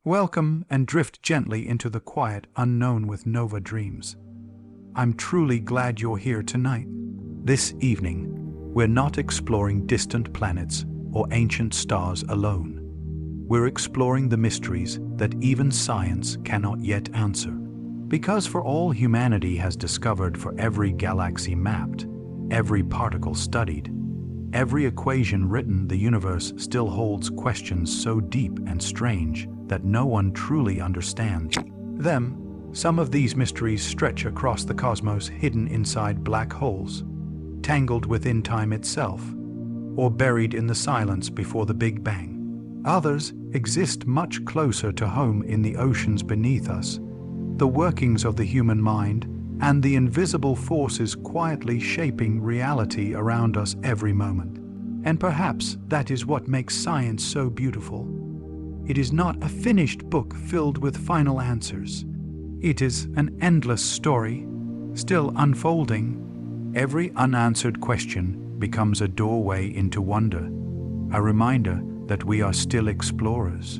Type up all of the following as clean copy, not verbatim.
Welcome and drift gently into the quiet unknown with Nova Dreams. I'm truly glad you're here tonight. This evening, we're not exploring distant planets or ancient stars alone. We're exploring the mysteries that even science cannot yet answer. Because for all humanity has discovered, for every galaxy mapped, every particle studied, every equation written, the universe still holds questions so deep and strange that no one truly understands them. Some of these mysteries stretch across the cosmos, hidden inside black holes, tangled within time itself, or buried in the silence before the Big Bang. Others exist much closer to home, in the oceans beneath us, the workings of the human mind, and the invisible forces quietly shaping reality around us every moment. And perhaps that is what makes science so beautiful. It is not a finished book filled with final answers. It is an endless story, still unfolding. Every unanswered question becomes a doorway into wonder, a reminder that we are still explorers,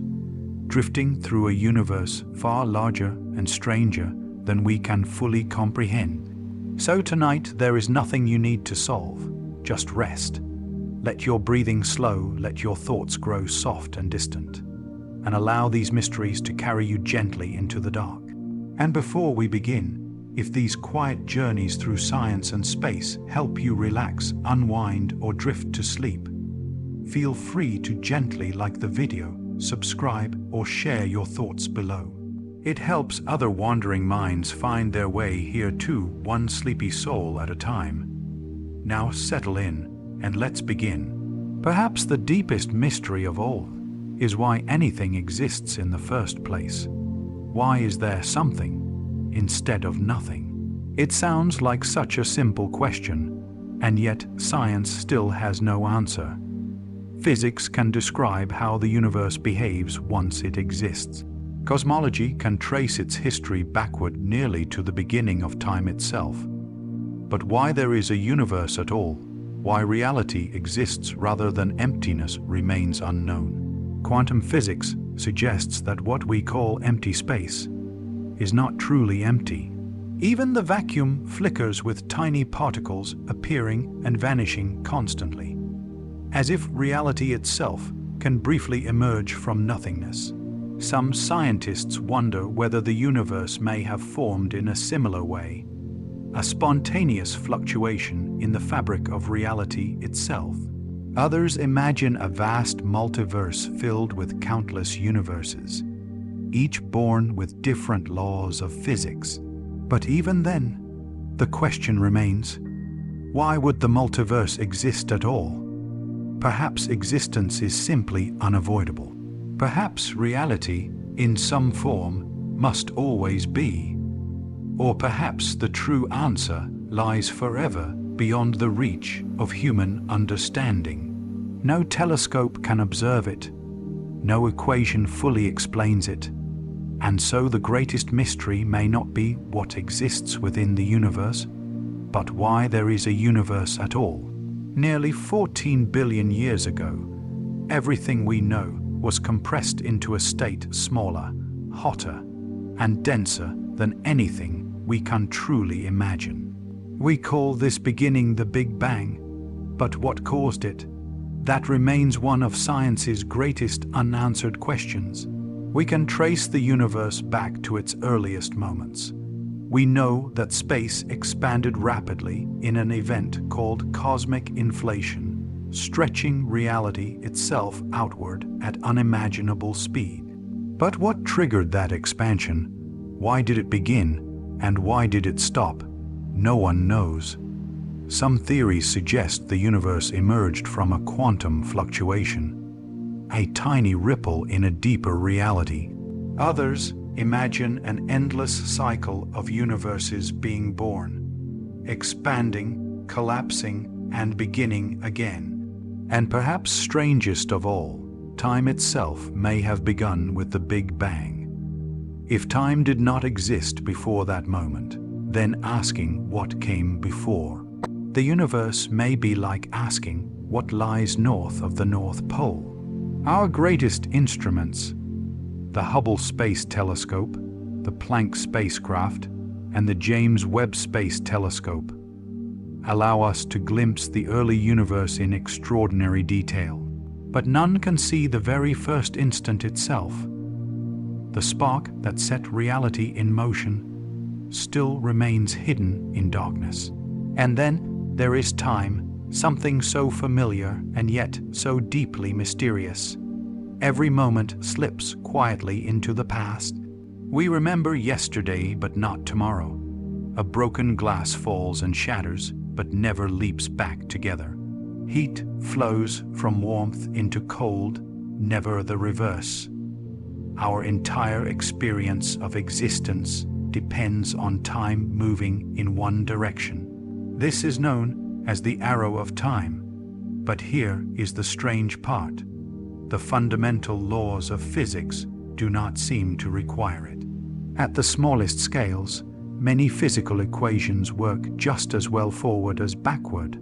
drifting through a universe far larger and stranger than we can fully comprehend. So tonight, there is nothing you need to solve, just rest. Let your breathing slow, let your thoughts grow soft and distant, and allow these mysteries to carry you gently into the dark. And before we begin, if these quiet journeys through science and space help you relax, unwind, or drift to sleep, feel free to gently like the video, subscribe, or share your thoughts below. It helps other wandering minds find their way here too, one sleepy soul at a time. Now settle in, and let's begin. Perhaps the deepest mystery of all is why anything exists in the first place. Why is there something instead of nothing? It sounds like such a simple question, and yet science still has no answer. Physics can describe how the universe behaves once it exists. Cosmology can trace its history backward nearly to the beginning of time itself. But why there is a universe at all, why reality exists rather than emptiness, remains unknown. Quantum physics suggests that what we call empty space is not truly empty. Even the vacuum flickers with tiny particles appearing and vanishing constantly, as if reality itself can briefly emerge from nothingness. Some scientists wonder whether the universe may have formed in a similar way, a spontaneous fluctuation in the fabric of reality itself. Others imagine a vast multiverse filled with countless universes, each born with different laws of physics. But even then, the question remains, why would the multiverse exist at all? Perhaps existence is simply unavoidable. Perhaps reality, in some form, must always be. Or perhaps the true answer lies forever beyond the reach of human understanding. No telescope can observe it, no equation fully explains it, and so the greatest mystery may not be what exists within the universe, but why there is a universe at all. Nearly 14 billion years ago, everything we know was compressed into a state smaller, hotter, and denser than anything we can truly imagine. We call this beginning the Big Bang, but what caused it? That remains one of science's greatest unanswered questions. We can trace the universe back to its earliest moments. We know that space expanded rapidly in an event called cosmic inflation, stretching reality itself outward at unimaginable speed. But what triggered that expansion? Why did it begin, and why did it stop? No one knows. Some theories suggest the universe emerged from a quantum fluctuation, a tiny ripple in a deeper reality. Others imagine an endless cycle of universes being born, expanding, collapsing, and beginning again. And perhaps strangest of all, time itself may have begun with the Big Bang. If time did not exist before that moment, then asking what came before. The universe may be like asking what lies north of the North Pole. Our greatest instruments, The Hubble Space Telescope, the Planck spacecraft, and the James Webb Space Telescope allow us to glimpse the early universe in extraordinary detail. But none can see the very first instant itself. The spark that set reality in motion still remains hidden in darkness. And then there is time, something so familiar and yet so deeply mysterious. Every moment slips quietly into the past. We remember yesterday but not tomorrow. A broken glass falls and shatters but never leaps back together. Heat flows from warmth into cold, never the reverse. Our entire experience of existence depends on time moving in one direction. This is known as the arrow of time. But here is the strange part. The fundamental laws of physics do not seem to require it. At the smallest scales, many physical equations work just as well forward as backward.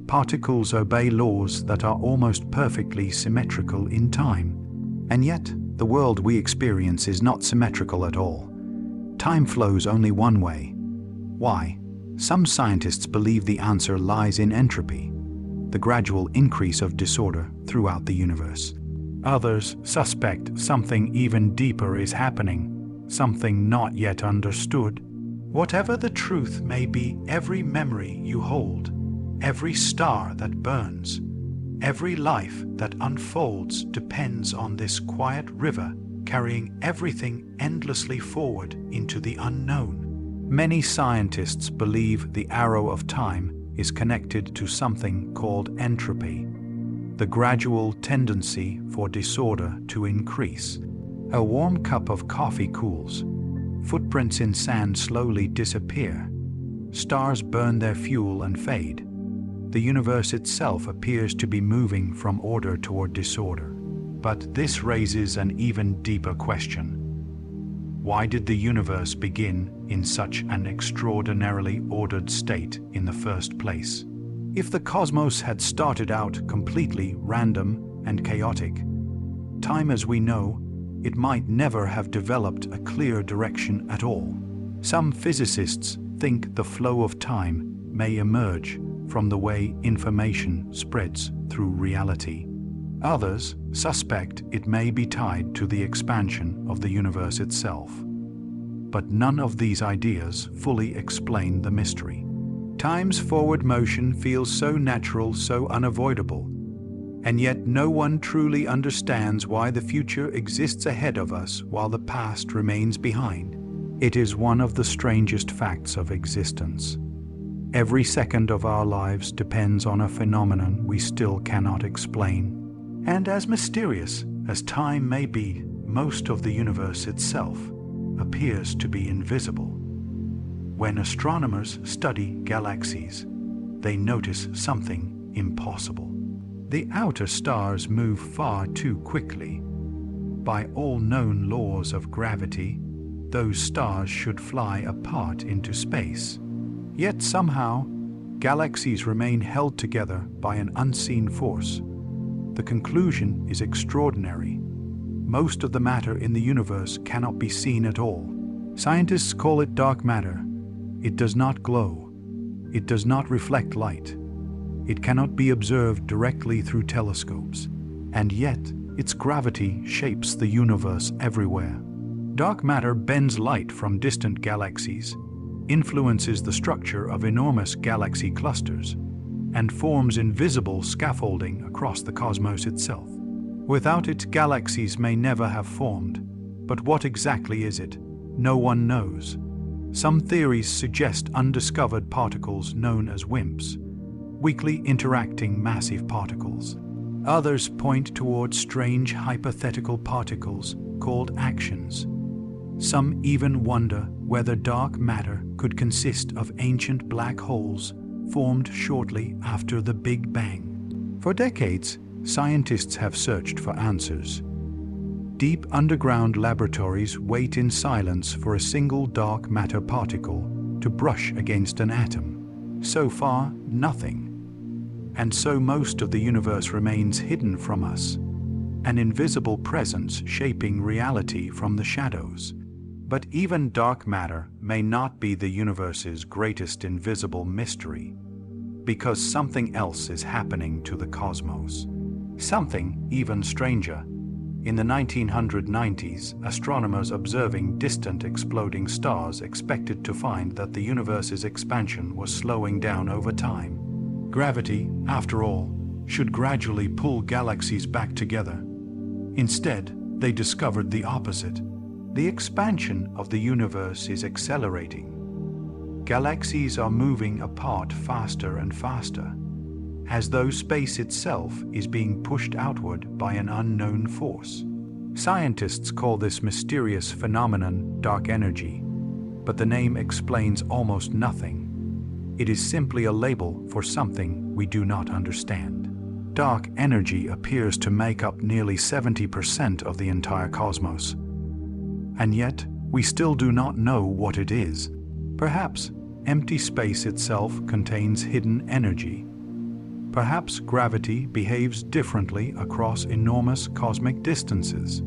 Particles obey laws that are almost perfectly symmetrical in time. And yet, the world we experience is not symmetrical at all. Time flows only one way. Why? Some scientists believe the answer lies in entropy, the gradual increase of disorder throughout the universe. Others suspect something even deeper is happening, something not yet understood. Whatever the truth may be, every memory you hold, every star that burns, every life that unfolds depends on this quiet river carrying everything endlessly forward into the unknown. Many scientists believe the arrow of time is connected to something called entropy, the gradual tendency for disorder to increase. A warm cup of coffee cools. Footprints in sand slowly disappear. Stars burn their fuel and fade. The universe itself appears to be moving from order toward disorder. But this raises an even deeper question. Why did the universe begin in such an extraordinarily ordered state in the first place? If the cosmos had started out completely random and chaotic, time as we know it might never have developed a clear direction at all. Some physicists think the flow of time may emerge from the way information spreads through reality. Others suspect it may be tied to the expansion of the universe itself. But none of these ideas fully explain the mystery. Time's forward motion feels so natural, so unavoidable, and yet no one truly understands why the future exists ahead of us while the past remains behind. It is one of the strangest facts of existence. Every second of our lives depends on a phenomenon we still cannot explain. And as mysterious as time may be, most of the universe itself appears to be invisible. When astronomers study galaxies, they notice something impossible. The outer stars move far too quickly. By all known laws of gravity, those stars should fly apart into space. Yet somehow, galaxies remain held together by an unseen force. The conclusion is extraordinary. Most of the matter in the universe cannot be seen at all. Scientists call it dark matter. It does not glow. It does not reflect light. It cannot be observed directly through telescopes. And yet, its gravity shapes the universe everywhere. Dark matter bends light from distant galaxies, influences the structure of enormous galaxy clusters, and forms invisible scaffolding across the cosmos itself. Without it, galaxies may never have formed. But what exactly is it? No one knows. Some theories suggest undiscovered particles known as WIMPs, weakly interacting massive particles. Others point towards strange hypothetical particles called actions. Some even wonder whether dark matter could consist of ancient black holes formed shortly after the Big Bang. For decades, scientists have searched for answers. Deep underground laboratories wait in silence for a single dark matter particle to brush against an atom. So far, nothing. And so most of the universe remains hidden from us. an invisible presence shaping reality from the shadows. But even dark matter may not be the universe's greatest invisible mystery, because something else is happening to the cosmos. Something even stranger. In the 1990s, astronomers observing distant exploding stars expected to find that the universe's expansion was slowing down over time. Gravity, after all, should gradually pull galaxies back together. Instead, they discovered the opposite. The expansion of the universe is accelerating. Galaxies are moving apart faster and faster, as though space itself is being pushed outward by an unknown force. Scientists call this mysterious phenomenon dark energy, but the name explains almost nothing. It is simply a label for something we do not understand. Dark energy appears to make up nearly 70% of the entire cosmos. And yet, we still do not know what it is. Perhaps empty space itself contains hidden energy. Perhaps gravity behaves differently across enormous cosmic distances.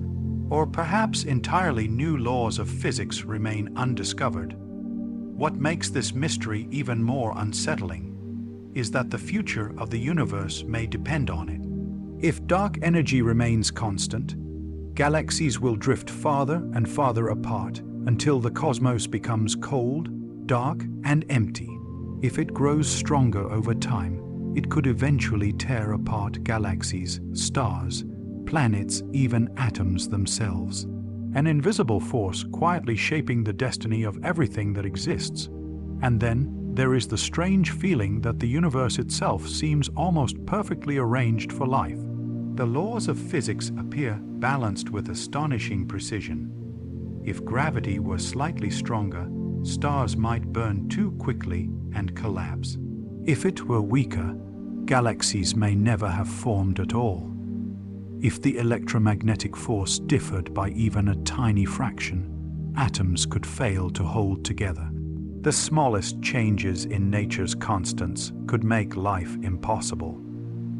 Or perhaps entirely new laws of physics remain undiscovered. What makes this mystery even more unsettling is that the future of the universe may depend on it. If dark energy remains constant, galaxies will drift farther and farther apart until the cosmos becomes cold, dark, and empty. If it grows stronger over time, it could eventually tear apart galaxies, stars, planets, even atoms themselves. An invisible force quietly shaping the destiny of everything that exists. And then, there is the strange feeling that the universe itself seems almost perfectly arranged for life. The laws of physics appear balanced with astonishing precision. If gravity were slightly stronger, stars might burn too quickly and collapse. If it were weaker, galaxies may never have formed at all. If the electromagnetic force differed by even a tiny fraction, atoms could fail to hold together. The smallest changes in nature's constants could make life impossible.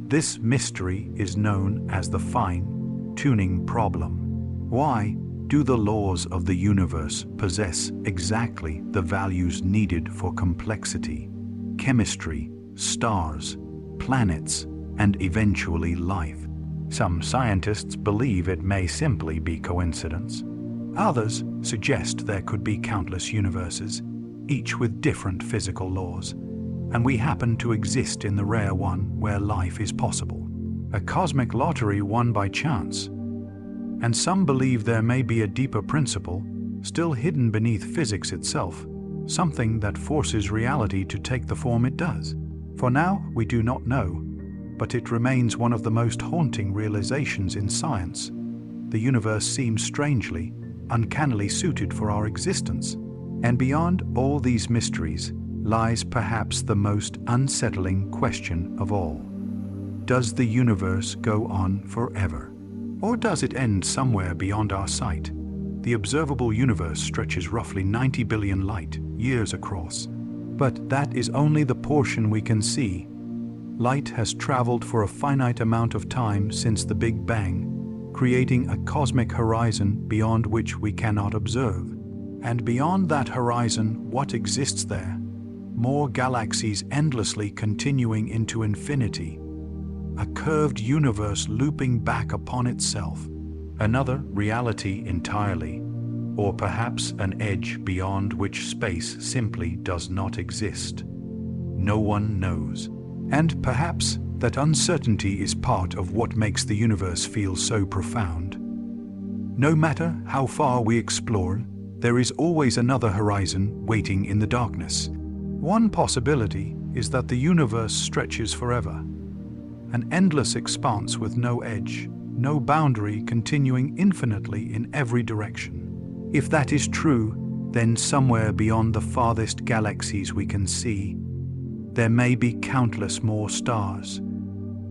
This mystery is known as the fine-tuning problem. Why do the laws of the universe possess exactly the values needed for complexity, chemistry, stars, planets, and eventually life? Some scientists believe it may simply be coincidence. Others suggest there could be countless universes, each with different physical laws, and we happen to exist in the rare one where life is possible. A cosmic lottery won by chance. And some believe there may be a deeper principle, still hidden beneath physics itself, something that forces reality to take the form it does. For now, we do not know, but it remains one of the most haunting realizations in science. The universe seems strangely, uncannily suited for our existence. And beyond all these mysteries lies perhaps the most unsettling question of all. Does the universe go on forever? Or does it end somewhere beyond our sight? The observable universe stretches roughly 90 billion light-years across. But that is only the portion we can see. Light has traveled for a finite amount of time since the Big Bang, creating a cosmic horizon beyond which we cannot observe. And beyond that horizon, what exists there? More galaxies endlessly continuing into infinity. A curved universe looping back upon itself. Another reality entirely. Or perhaps an edge beyond which space simply does not exist. No one knows. And perhaps that uncertainty is part of what makes the universe feel so profound. No matter how far we explore, there is always another horizon waiting in the darkness. One possibility is that the universe stretches forever. An endless expanse with no edge, no boundary, continuing infinitely in every direction. If that is true, then somewhere beyond the farthest galaxies we can see, there may be countless more stars,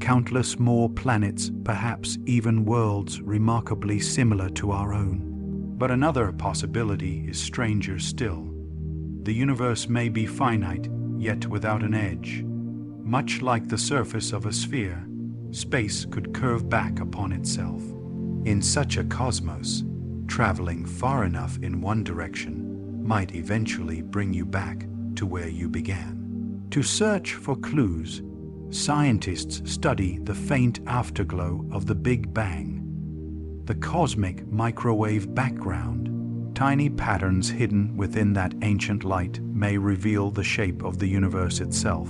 countless more planets, perhaps even worlds remarkably similar to our own. But another possibility is stranger still. The universe may be finite, yet without an edge. Much like the surface of a sphere, space could curve back upon itself. In such a cosmos, traveling far enough in one direction might eventually bring you back to where you began. To search for clues, scientists study the faint afterglow of the Big Bang, the cosmic microwave background. Tiny patterns hidden within that ancient light may reveal the shape of the universe itself.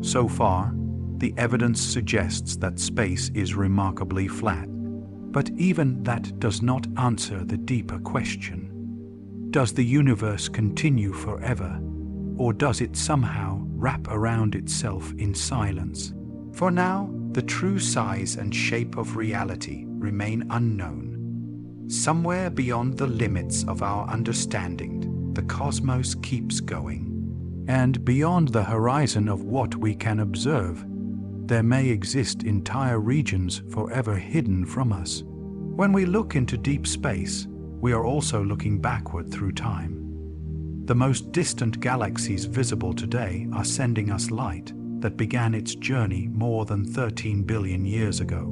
So far, the evidence suggests that space is remarkably flat. But even that does not answer the deeper question. Does the universe continue forever, or does it somehow wrap around itself in silence? For now, the true size and shape of reality remain unknown. Somewhere beyond the limits of our understanding, the cosmos keeps going. And beyond the horizon of what we can observe, there may exist entire regions forever hidden from us. When we look into deep space, we are also looking backward through time. The most distant galaxies visible today are sending us light that began its journey more than 13 billion years ago.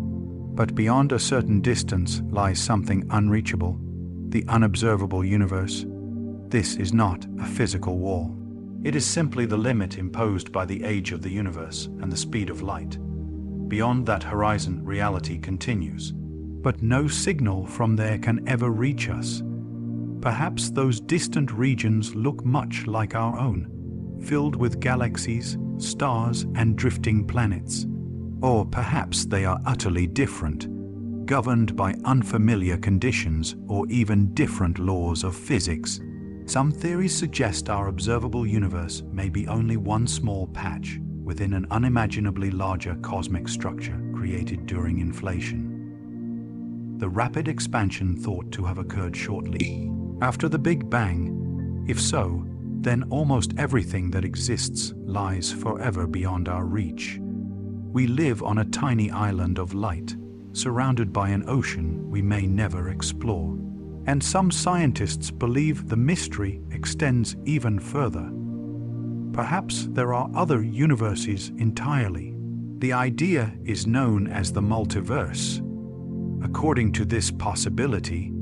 But beyond a certain distance lies something unreachable, the unobservable universe. This is not a physical wall. It is simply the limit imposed by the age of the universe and the speed of light. Beyond that horizon, reality continues, but no signal from there can ever reach us. Perhaps those distant regions look much like our own, filled with galaxies, stars, and drifting planets. Or perhaps they are utterly different, governed by unfamiliar conditions or even different laws of physics. Some theories suggest our observable universe may be only one small patch within an unimaginably larger cosmic structure created during inflation. The rapid expansion thought to have occurred shortly after the Big Bang. If so, then almost everything that exists lies forever beyond our reach. We live on a tiny island of light, surrounded by an ocean we may never explore. And some scientists believe the mystery extends even further. Perhaps there are other universes entirely. The idea is known as the multiverse. According to this possibility,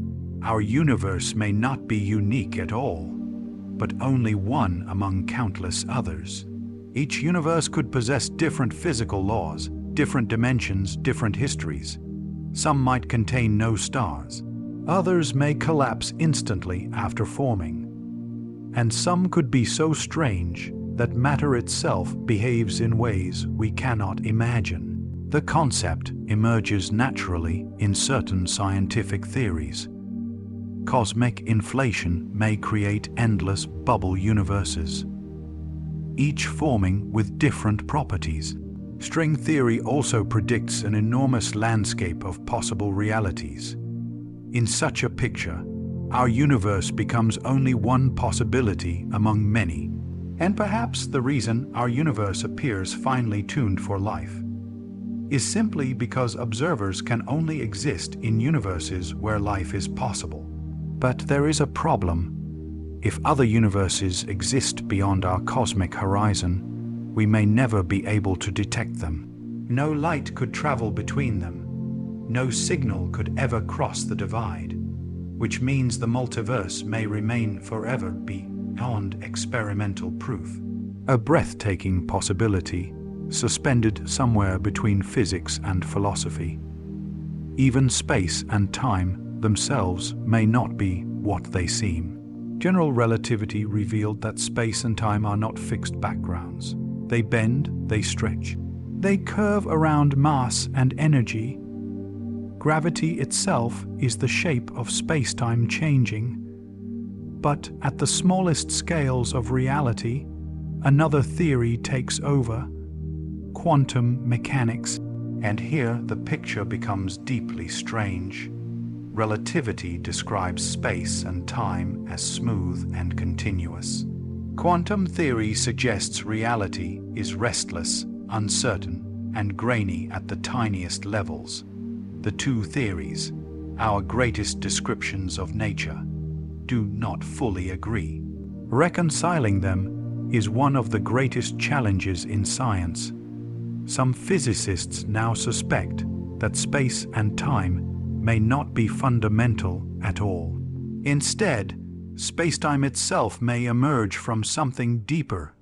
our universe may not be unique at all, but only one among countless others. Each universe could possess different physical laws, different dimensions, different histories. Some might contain no stars. Others may collapse instantly after forming. And some could be so strange that matter itself behaves in ways we cannot imagine. The concept emerges naturally in certain scientific theories. Cosmic inflation may create endless bubble universes, each forming with different properties. String theory also predicts an enormous landscape of possible realities. In such a picture, our universe becomes only one possibility among many, and perhaps the reason our universe appears finely tuned for life is simply because observers can only exist in universes where life is possible. But there is a problem. If other universes exist beyond our cosmic horizon, we may never be able to detect them. No light could travel between them. No signal could ever cross the divide, which means the multiverse may remain forever beyond experimental proof. A breathtaking possibility, suspended somewhere between physics and philosophy. Even space and time themselves may not be what they seem. General relativity revealed that space and time are not fixed backgrounds. They bend, they stretch, they curve around mass and energy. Gravity itself is the shape of space-time changing. But at the smallest scales of reality, another theory takes over: quantum mechanics. And here the picture becomes deeply strange. Relativity describes space and time as smooth and continuous. Quantum theory suggests reality is restless, uncertain, and grainy at the tiniest levels. The two theories, our greatest descriptions of nature, do not fully agree. Reconciling them is one of the greatest challenges in science. Some physicists now suspect that space and time may not be fundamental at all. Instead, spacetime itself may emerge from something deeper,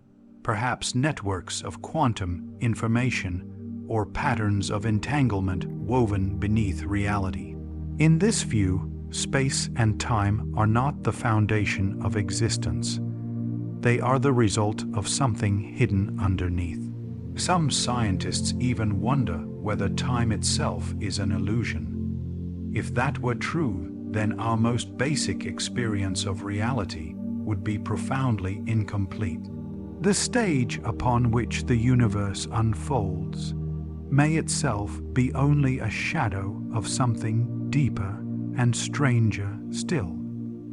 perhaps networks of quantum information or patterns of entanglement woven beneath reality. In this view, space and time are not the foundation of existence. They are the result of something hidden underneath. Some scientists even wonder whether time itself is an illusion. If that were true, then our most basic experience of reality would be profoundly incomplete. The stage upon which the universe unfolds may itself be only a shadow of something deeper and stranger still.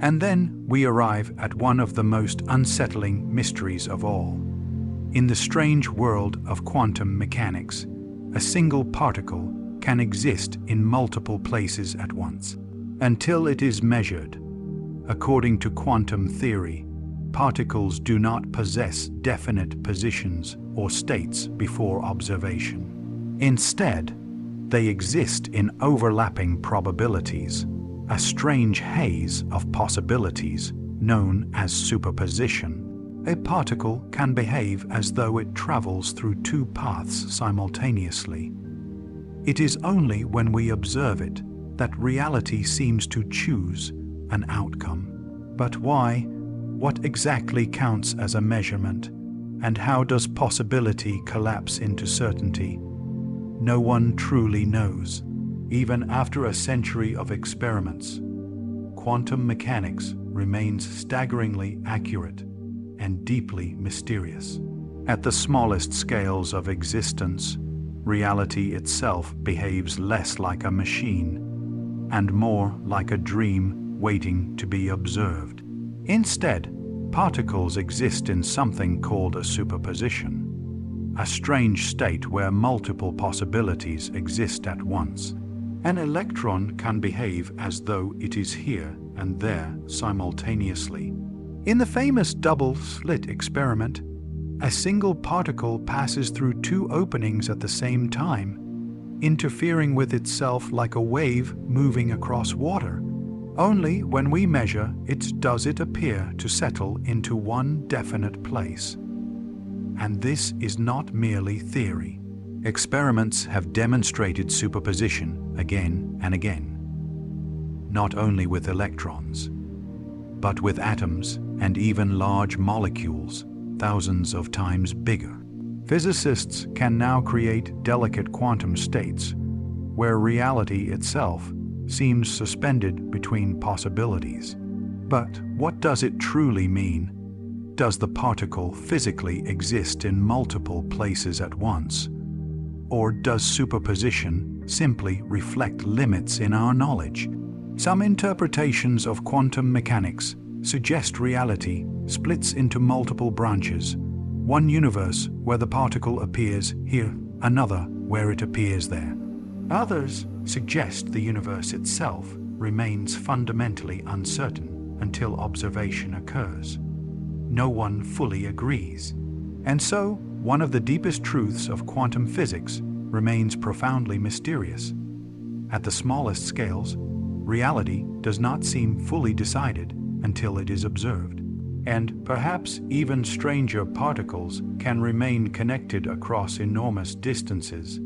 And then we arrive at one of the most unsettling mysteries of all. In the strange world of quantum mechanics, a single particle can exist in multiple places at once, until it is measured. According to quantum theory, particles do not possess definite positions or states before observation. Instead, they exist in overlapping probabilities, a strange haze of possibilities known as superposition. A particle can behave as though it travels through two paths simultaneously. It is only when we observe it that reality seems to choose an outcome. But why? What exactly counts as a measurement? And how does possibility collapse into certainty? No one truly knows. Even after a century of experiments, quantum mechanics remains staggeringly accurate and deeply mysterious. At the smallest scales of existence, reality itself behaves less like a machine and more like a dream waiting to be observed. Instead, particles exist in something called a superposition, a strange state where multiple possibilities exist at once. An electron can behave as though it is here and there simultaneously. In the famous double-slit experiment, a single particle passes through two openings at the same time, interfering with itself like a wave moving across water. Only when we measure it does it appear to settle into one definite place. And this is not merely theory. Experiments have demonstrated superposition again and again, not only with electrons, but with atoms and even large molecules, thousands of times bigger. Physicists can now create delicate quantum states where reality itself seems suspended between possibilities. But what does it truly mean? Does the particle physically exist in multiple places at once? Or does superposition simply reflect limits in our knowledge? Some interpretations of quantum mechanics suggest reality splits into multiple branches. One universe where the particle appears here, another where it appears there. Others suggest the universe itself remains fundamentally uncertain until observation occurs. No one fully agrees. And so, one of the deepest truths of quantum physics remains profoundly mysterious. At the smallest scales, reality does not seem fully decided until it is observed. And perhaps even stranger particles can remain connected across enormous distances.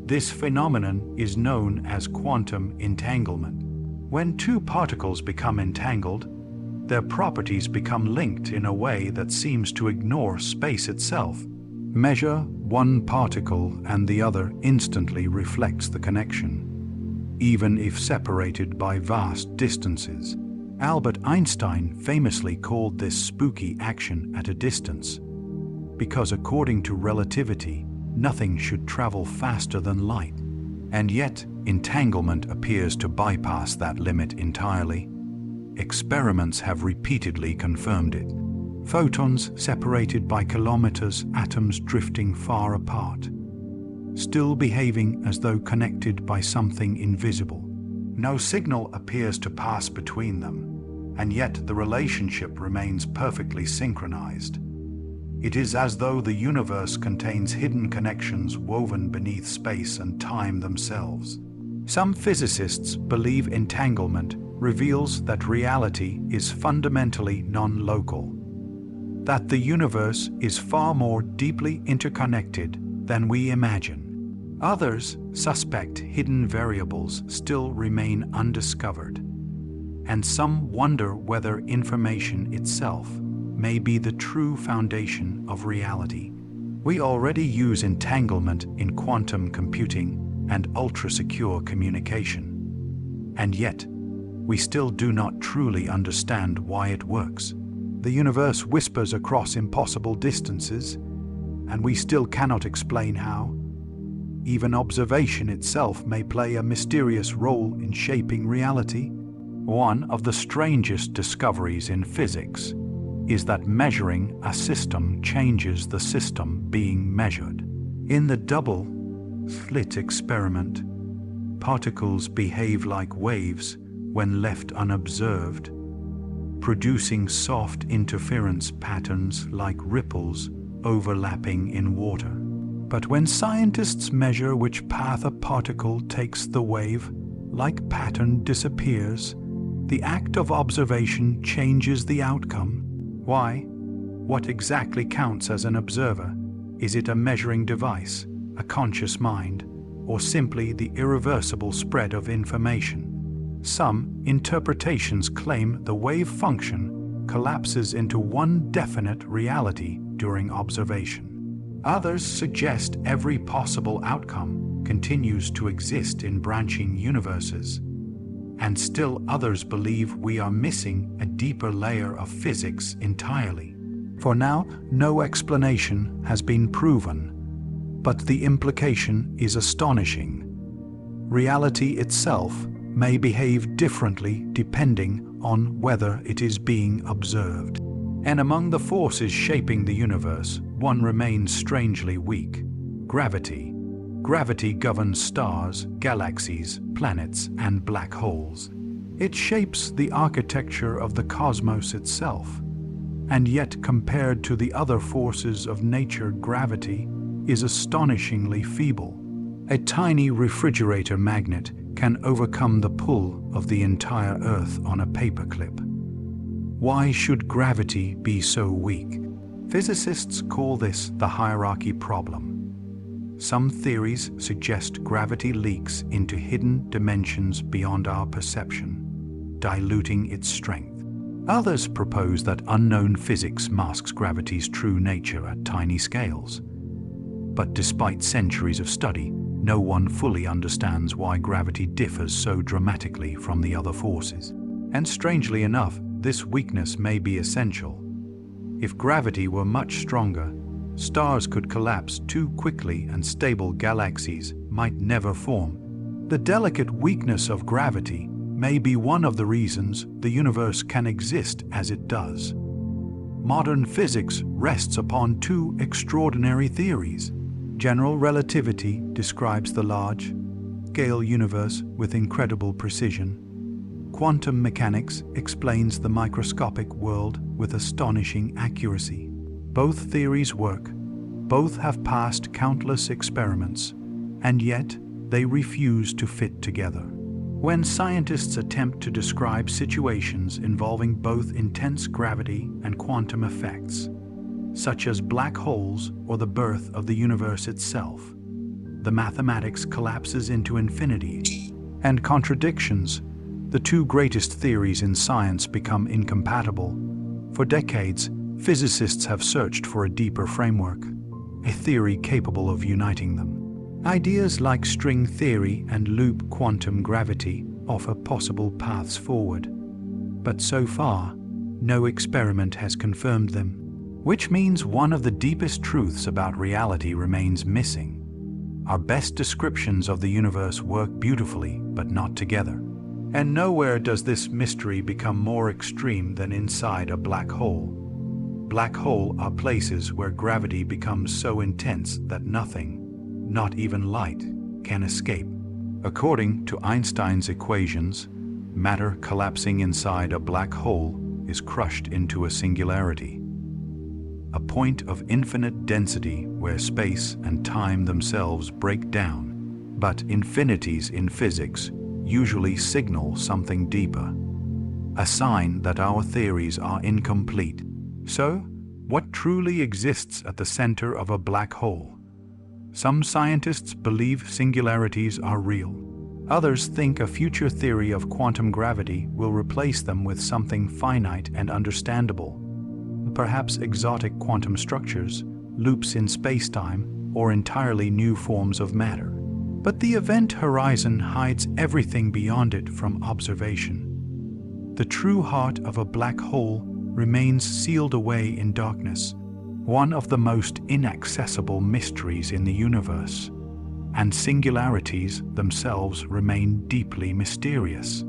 This phenomenon is known as quantum entanglement. When two particles become entangled, their properties become linked in a way that seems to ignore space itself. Measure one particle and the other instantly reflects the connection, even if separated by vast distances. Albert Einstein famously called this spooky action at a distance, because according to relativity, nothing should travel faster than light. And yet, entanglement appears to bypass that limit entirely. Experiments have repeatedly confirmed it. Photons separated by kilometers, atoms drifting far apart, still behaving as though connected by something invisible. No signal appears to pass between them, and yet the relationship remains perfectly synchronized. It is as though the universe contains hidden connections woven beneath space and time themselves. Some physicists believe entanglement reveals that reality is fundamentally non-local, that the universe is far more deeply interconnected than we imagine. Others suspect hidden variables still remain undiscovered, and some wonder whether information itself may be the true foundation of reality. We already use entanglement in quantum computing and ultra-secure communication, and yet we still do not truly understand why it works. The universe whispers across impossible distances, and we still cannot explain how. Even observation itself may play a mysterious role in shaping reality. One of the strangest discoveries in physics is that measuring a system changes the system being measured. In the double-slit experiment, particles behave like waves when left unobserved, producing soft interference patterns like ripples overlapping in water. But when scientists measure which path a particle takes, the wave-like pattern disappears. The act of observation changes the outcome. Why? What exactly counts as an observer? Is it a measuring device, a conscious mind, or simply the irreversible spread of information? Some interpretations claim the wave function collapses into one definite reality during observation. Others suggest every possible outcome continues to exist in branching universes. And still others believe we are missing a deeper layer of physics entirely. For now, no explanation has been proven, but the implication is astonishing. Reality itself may behave differently depending on whether it is being observed. And among the forces shaping the universe, one remains strangely weak: gravity. Gravity governs stars, galaxies, planets, and black holes. It shapes the architecture of the cosmos itself. And yet, compared to the other forces of nature, gravity is astonishingly feeble. A tiny refrigerator magnet can overcome the pull of the entire Earth on a paperclip. Why should gravity be so weak? Physicists call this the hierarchy problem. Some theories suggest gravity leaks into hidden dimensions beyond our perception, diluting its strength. Others propose that unknown physics masks gravity's true nature at tiny scales. But despite centuries of study, no one fully understands why gravity differs so dramatically from the other forces. And strangely enough, this weakness may be essential. If gravity were much stronger, stars could collapse too quickly and stable galaxies might never form. The delicate weakness of gravity may be one of the reasons the universe can exist as it does. Modern physics rests upon two extraordinary theories. General relativity describes the large-scale universe with incredible precision. Quantum mechanics explains the microscopic world with astonishing accuracy. Both theories work, both have passed countless experiments, and yet they refuse to fit together. When scientists attempt to describe situations involving both intense gravity and quantum effects, such as black holes or the birth of the universe itself, the mathematics collapses into infinity and contradictions. The two greatest theories in science become incompatible. For decades, physicists have searched for a deeper framework, a theory capable of uniting them. Ideas like string theory and loop quantum gravity offer possible paths forward, but so far, no experiment has confirmed them, which means one of the deepest truths about reality remains missing. Our best descriptions of the universe work beautifully, but not together. And nowhere does this mystery become more extreme than inside a black hole. Black holes are places where gravity becomes so intense that nothing, not even light, can escape. According to Einstein's equations, matter collapsing inside a black hole is crushed into a singularity. a point of infinite density where space and time themselves break down. But infinities in physics usually signal something deeper, a sign that our theories are incomplete. So, what truly exists at the center of a black hole? Some scientists believe singularities are real. Others think a future theory of quantum gravity will replace them with something finite and understandable. Perhaps exotic quantum structures, loops in space-time, or entirely new forms of matter. But the event horizon hides everything beyond it from observation. The true heart of a black hole remains sealed away in darkness, one of the most inaccessible mysteries in the universe. And singularities themselves remain deeply mysterious.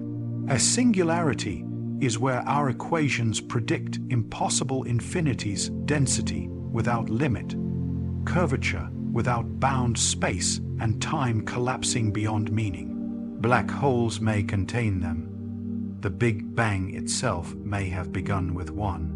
A singularity is where our equations predict impossible infinities, density without limit, curvature without bound space, and time collapsing beyond meaning. Black holes may contain them. The Big Bang itself may have begun with one.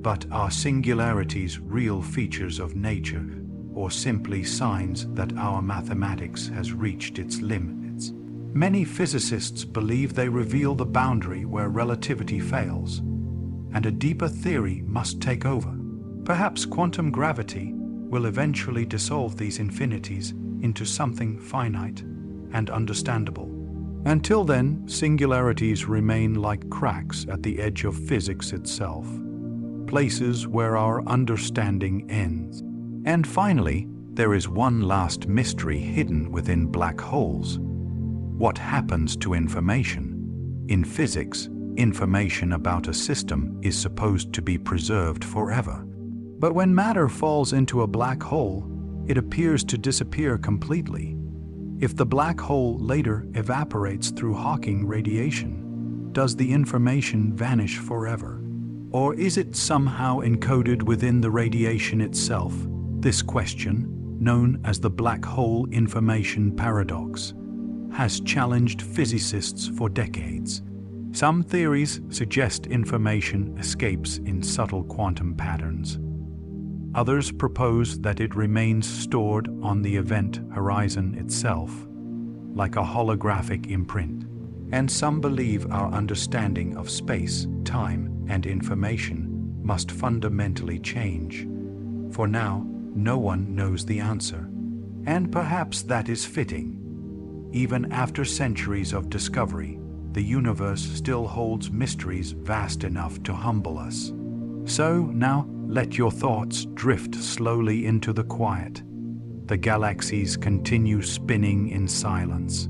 But are singularities real features of nature, or simply signs that our mathematics has reached its limits? Many physicists believe they reveal the boundary where relativity fails, and a deeper theory must take over. Perhaps quantum gravity will eventually dissolve these infinities into something finite and understandable. Until then, singularities remain like cracks at the edge of physics itself, places where our understanding ends. And finally, there is one last mystery hidden within black holes. What happens to information? In physics, information about a system is supposed to be preserved forever. But when matter falls into a black hole, it appears to disappear completely. If the black hole later evaporates through Hawking radiation, does the information vanish forever? Or is it somehow encoded within the radiation itself? This question, known as the black hole information paradox, has challenged physicists for decades. Some theories suggest information escapes in subtle quantum patterns. Others propose that it remains stored on the event horizon itself, like a holographic imprint. And some believe our understanding of space, time, and information must fundamentally change. For now, no one knows the answer. And perhaps that is fitting. Even after centuries of discovery, the universe still holds mysteries vast enough to humble us. So now, let your thoughts drift slowly into the quiet. The galaxies continue spinning in silence.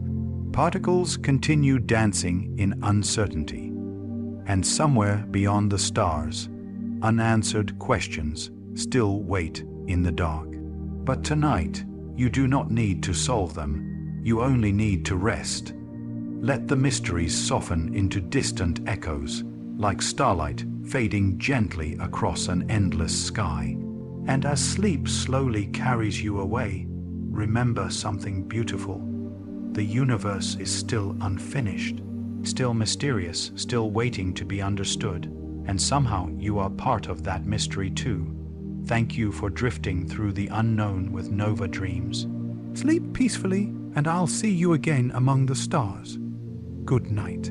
Particles continue dancing in uncertainty. And somewhere beyond the stars, unanswered questions still wait in the dark. But tonight, you do not need to solve them. You only need to rest. Let the mysteries soften into distant echoes, like starlight fading gently across an endless sky. And as sleep slowly carries you away, remember something beautiful. The universe is still unfinished, still mysterious, still waiting to be understood. And somehow you are part of that mystery too. Thank you for drifting through the unknown with Nova Dreams. Sleep peacefully, and I'll see you again among the stars. Good night.